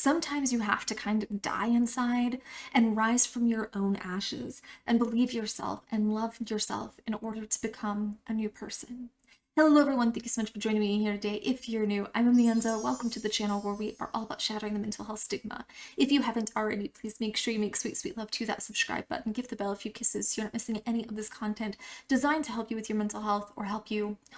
Sometimes you have to kind of die inside and rise from your own ashes and believe yourself and love yourself in order to become a new person. Hello everyone, thank you so much for joining me here today. If you're new, I'm Amanda. Welcome to the channel where we are all about shattering the mental health stigma. If you haven't already, please make sure you make sweet, sweet love to that subscribe button. Give the bell a few kisses so you're not missing any of this content designed to help you with your mental health or help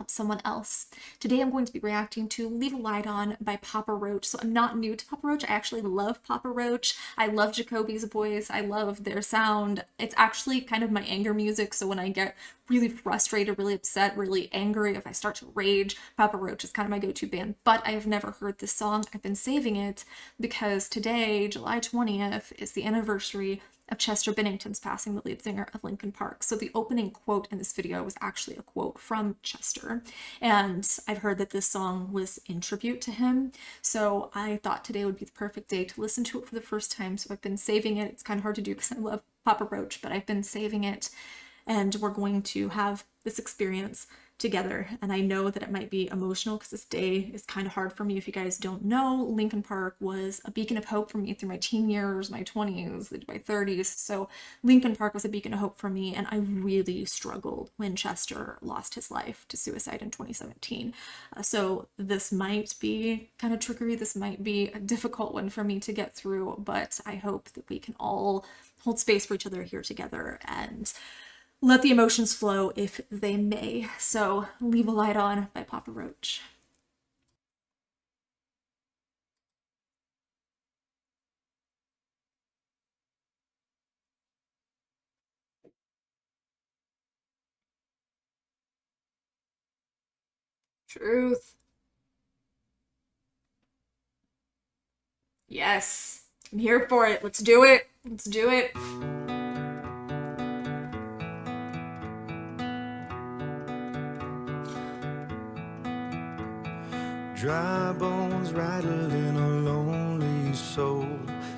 someone else. Today I'm going to be reacting to Leave a Light On by Papa Roach. So I'm not new to Papa Roach. I actually love Papa Roach. I love Jacoby's voice. I love their sound. It's actually kind of my anger music. So when I get really frustrated, really upset, really angry, if I start to rage, Papa Roach is kind of my go-to band. But I have never heard this song. I've been saving it because today, July 20th, is the anniversary of Chester Bennington's passing, the lead singer of Linkin Park. So the opening quote in this video was actually a quote from Chester. And I've heard that this song was in tribute to him. So I thought today would be the perfect day to listen to it for the first time. So I've been saving it. It's kind of hard to do because I love Papa Roach, but I've been saving it. And we're going to have this experience together. And I know that it might be emotional because this day is kind of hard for me. If you guys don't know, Linkin Park was a beacon of hope for me through my teen years, my 20s, my 30s. So Linkin Park was a beacon of hope for me. And I really struggled when Chester lost his life to suicide in 2017. So this might be kind of trickery. This might be a difficult one for me to get through, but I hope that we can all hold space for each other here together and let the emotions flow if they may. So Leave a Light On by Papa Roach. Truth. Yes, I'm here for it. Let's do it. Let's do it. Dry bones rattling a lonely soul,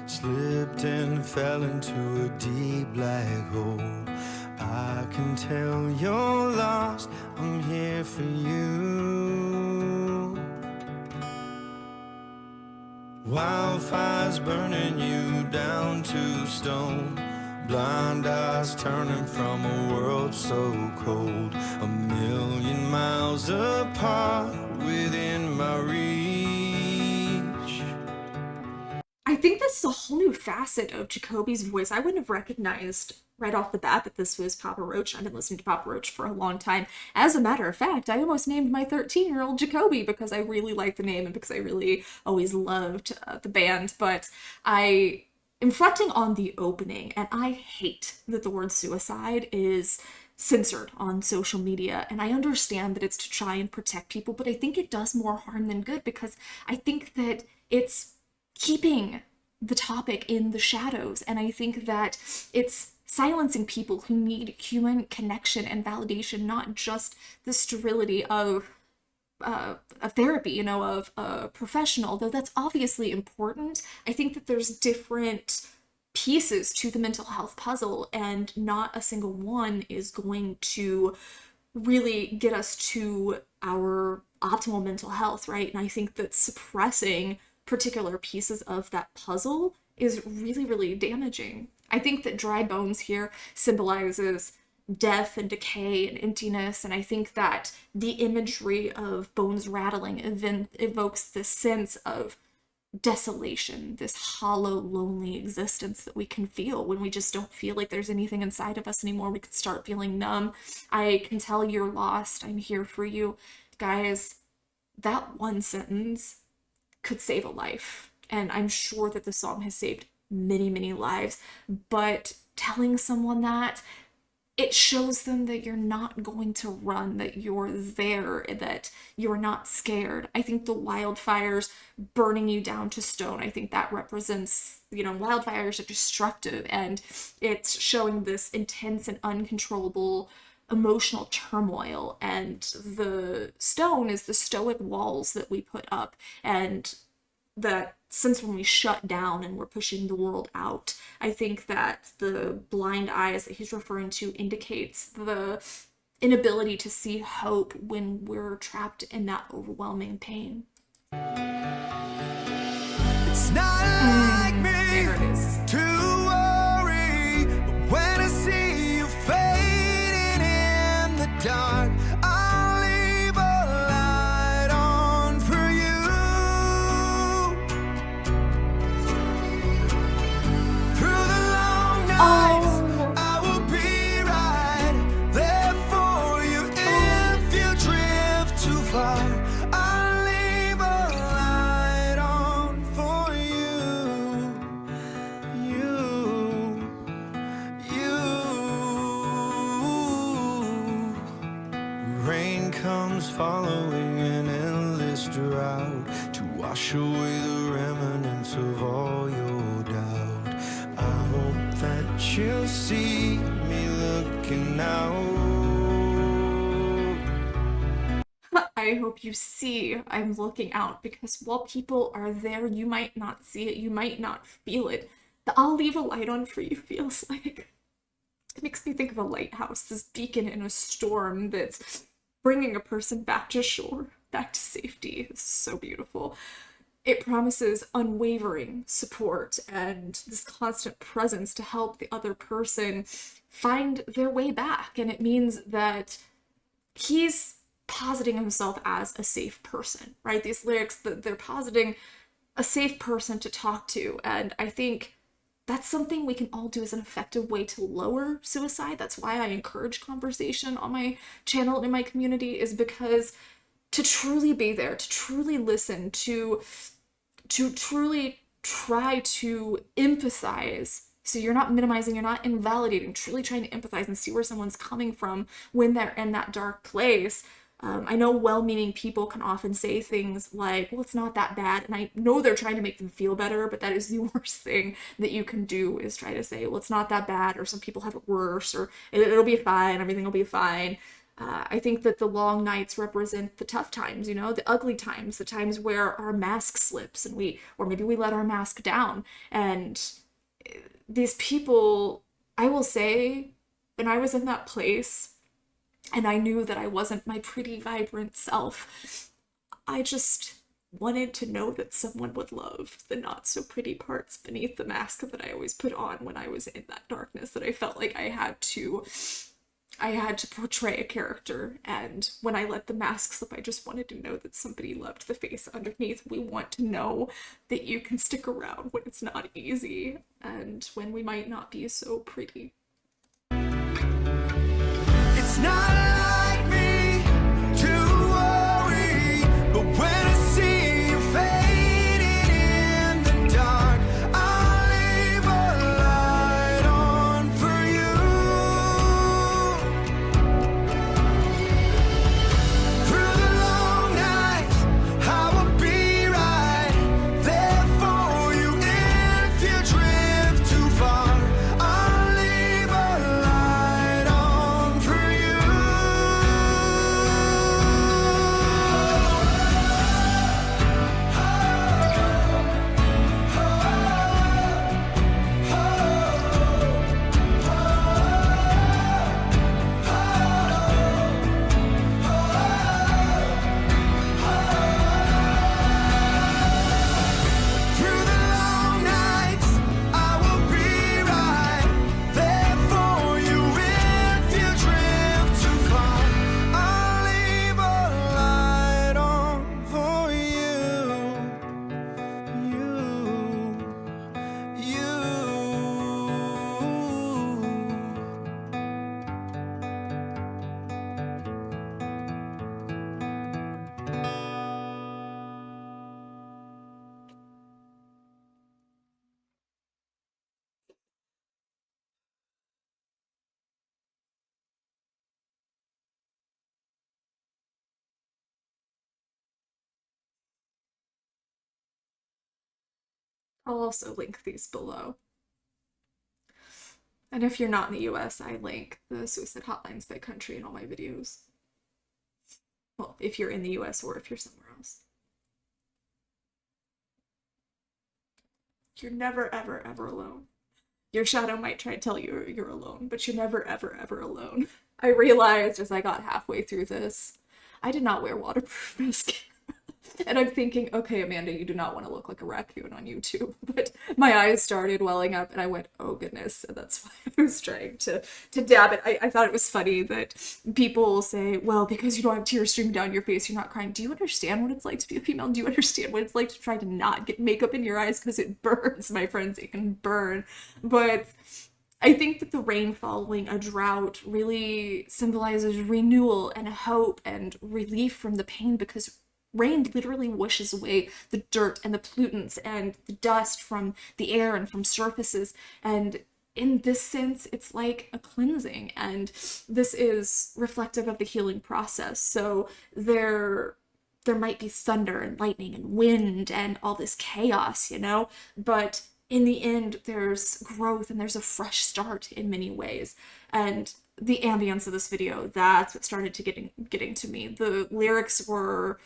slipped and fell into a deep black hole. I can tell you're lost, I'm here for you. Wildfires burning you down to stone, blind eyes turning from a world so cold, a million miles apart within my reach. I think this is a whole new facet of Jacoby's voice. I wouldn't have recognized right off the bat that this was Papa Roach. I've been listening to Papa Roach for a long time. As a matter of fact, I almost named my 13-year-old Jacoby because I really like the name and because I really always loved the band. But I am reflecting on the opening, and I hate that the word suicide is censored on social media. And I understand that it's to try and protect people, but I think it does more harm than good because I think that it's keeping the topic in the shadows. And I think that it's silencing people who need human connection and validation, not just the sterility of a therapy, you know, of a professional, though that's obviously important. I think that there's different pieces to the mental health puzzle, and not a single one is going to really get us to our optimal mental health, right? And I think that suppressing particular pieces of that puzzle is really, really damaging. I think that dry bones here symbolizes death and decay and emptiness, and I think that the imagery of bones rattling evokes this sense of desolation, this hollow, lonely existence that we can feel when we just don't feel like there's anything inside of us anymore. We can start feeling numb. I can tell you're lost. I'm here for you. Guys, that one sentence could save a life. And I'm sure that the song has saved many, many lives. But telling someone that, it shows them that you're not going to run, that you're there, that you're not scared. I think the wildfires burning you down to stone, I think that represents, you know, wildfires are destructive, and it's showing this intense and uncontrollable emotional turmoil, and the stone is the stoic walls that we put up, and that since when we shut down and we're pushing the world out, I think that the blind eyes that he's referring to indicates the inability to see hope when we're trapped in that overwhelming pain. It's not drought to wash away the remnants of all your doubt. I hope that you'll see me looking out. I hope you see I'm looking out, because while people are there, you might not see it, you might not feel it. The "I'll leave a light on for you" feels like, it makes me think of a lighthouse, this beacon in a storm that's bringing a person back to shore, back to safety. It's so beautiful. It promises unwavering support and this constant presence to help the other person find their way back. And it means that he's positing himself as a safe person, right? These lyrics, they're positing a safe person to talk to. And I think that's something we can all do as an effective way to lower suicide. That's why I encourage conversation on my channel and in my community, is because to truly be there, to truly listen, to truly try to empathize. So you're not minimizing, you're not invalidating, truly trying to empathize and see where someone's coming from when they're in that dark place. I know well-meaning people can often say things like, well, it's not that bad. And I know they're trying to make them feel better, but that is the worst thing that you can do, is try to say, well, it's not that bad, or some people have it worse, or it'll be fine, everything will be fine. I think that the long nights represent the tough times, the ugly times, the times where our mask slips and or maybe we let our mask down. And these people, I will say, when I was in that place and I knew that I wasn't my pretty, vibrant self, I just wanted to know that someone would love the not so pretty parts beneath the mask that I always put on when I was in that darkness, that I felt like I had to portray a character. And when I let the mask slip, I just wanted to know that somebody loved the face underneath. We want to know that you can stick around when it's not easy and when we might not be so pretty. It's not like me to worry, but when I see you fading in the dark, I'll leave a light on for you. Through the long nights, I will be right there for you. If you drift too far, I'll leave a light on for you. Through the long nights, I will be right there for you. If you drift too far, I'll leave a light on for you. You. I'll also link these below. And if you're not in the US, I link the suicide hotlines by country in all my videos. Well, if you're in the US or if you're somewhere else. You're never, ever, ever alone. Your shadow might try to tell you you're alone, but you're never, ever, ever alone. I realized as I got halfway through this, I did not wear waterproof mascara. And I'm thinking, okay, Amanda, you do not want to look like a raccoon on YouTube. But my eyes started welling up and I went, oh goodness. And that's why I was trying to dab it. I thought it was funny that people say, well, because you don't have tears streaming down your face, you're not crying. Do you understand what it's like to be a female? Do you understand what it's like to try to not get makeup in your eyes? Because it burns, my friends. It can burn. But I think that the rain following a drought really symbolizes renewal and hope and relief from the pain, because rain literally washes away the dirt and the pollutants and the dust from the air and from surfaces. And in this sense, it's like a cleansing. And this is reflective of the healing process. So there might be thunder and lightning and wind and all this chaos, you know, but in the end there's growth and there's a fresh start in many ways. And the ambience of this video, that's what started to getting to me. The lyrics were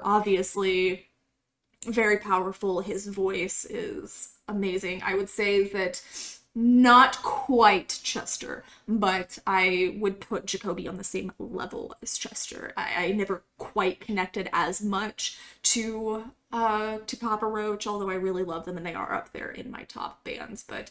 obviously very powerful. His voice is amazing. I would say that not quite Chester, but I would put Jacoby on the same level as Chester. I never quite connected as much to Papa Roach, although I really love them and they are up there in my top bands. But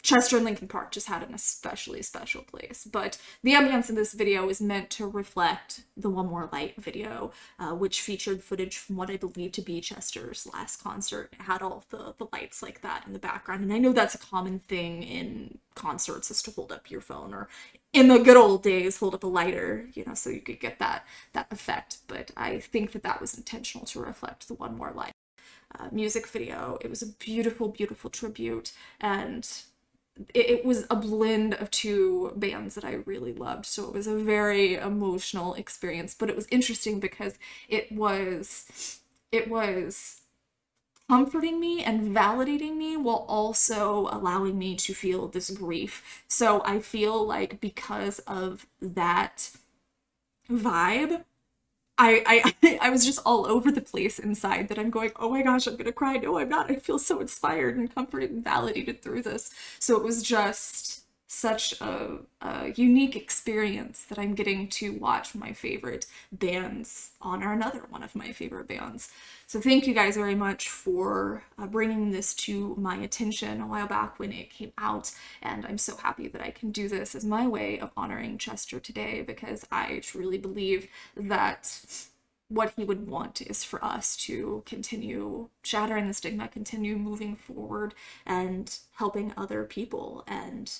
Chester and Linkin Park just had an especially special place. But the ambience in this video is meant to reflect the One More Light video, which featured footage from what I believe to be Chester's last concert. It had all the lights like that in the background. And I know that's a common thing in concerts, is to hold up your phone, or in the good old days, hold up a lighter, you know, so you could get that effect. But I think that was intentional to reflect the One More Light music video. It was a beautiful, beautiful tribute, and it was a blend of two bands that I really loved. So it was a very emotional experience, but it was interesting because it was comforting me and validating me while also allowing me to feel this grief. So I feel like because of that vibe, I was just all over the place inside, that I'm going, oh my gosh, I'm gonna cry. No, I'm not. I feel so inspired and comforted and validated through this. So it was just such a unique experience that I'm getting to watch my favorite bands honor another one of my favorite bands. So thank you guys very much for bringing this to my attention a while back when it came out, and I'm so happy that I can do this as my way of honoring Chester today, because I truly believe that what he would want is for us to continue shattering the stigma, continue moving forward and helping other people. And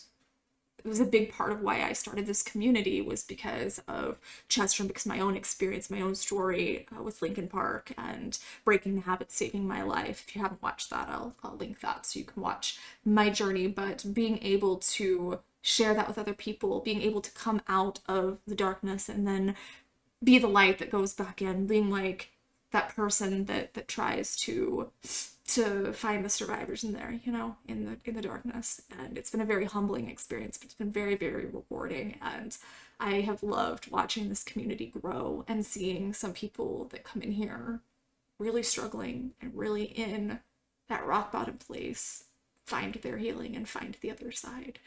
it was a big part of why I started this community, was because of Chester and because of my own experience, my own story with Linkin Park and Breaking the Habit Saving My Life. If you haven't watched that, I'll link that so you can watch my journey. But being able to share that with other people, being able to come out of the darkness and then be the light that goes back in, being like that person that tries to find the survivors in there, you know, in the darkness. And it's been a very humbling experience, but it's been very, very rewarding. And I have loved watching this community grow and seeing some people that come in here really struggling and really in that rock bottom place find their healing and find the other side.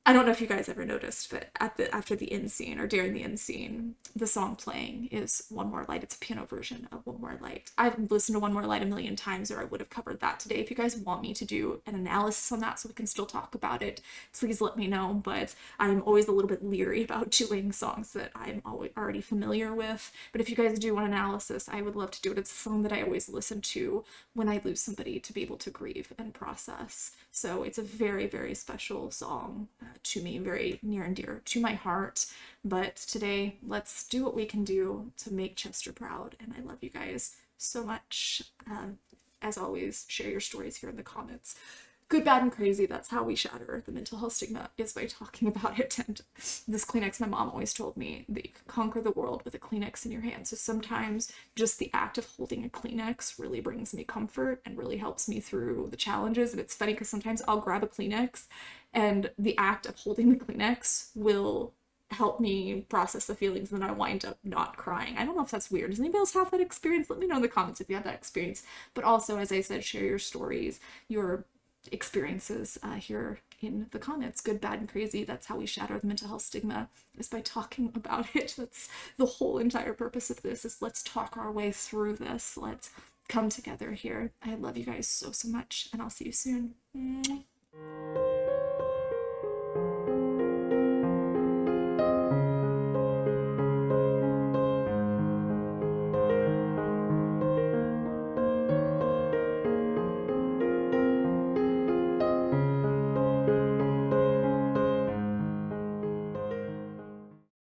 I don't know if you guys ever noticed, but after the end scene, or during the end scene, the song playing is One More Light. It's a piano version of One More Light. I've listened to One More Light a million times, or I would have covered that today. If you guys want me to do an analysis on that so we can still talk about it, please let me know. But I'm always a little bit leery about doing songs that I'm already familiar with. But if you guys do an analysis, I would love to do it. It's a song that I always listen to when I lose somebody, to be able to grieve and process. So it's a very, very special song to me, very near and dear to my heart. But today, let's do what we can do to make Chester proud. And I love you guys so much. As always, share your stories here in the comments. Good, bad, and crazy. That's how we shatter the mental health stigma, is by talking about it. And this Kleenex, my mom always told me that you can conquer the world with a Kleenex in your hand. So sometimes just the act of holding a Kleenex really brings me comfort and really helps me through the challenges. And it's funny because sometimes I'll grab a Kleenex and the act of holding the Kleenex will help me process the feelings, and then I wind up not crying. I don't know if that's weird. Does anybody else have that experience? Let me know in the comments if you have that experience. But also, as I said, share your stories, your experiences here in the comments. Good, bad, and crazy. That's how we shatter the mental health stigma, is by talking about it. That's the whole entire purpose of this, is let's talk our way through this. Let's come together here. I love you guys so, so much, and I'll see you soon.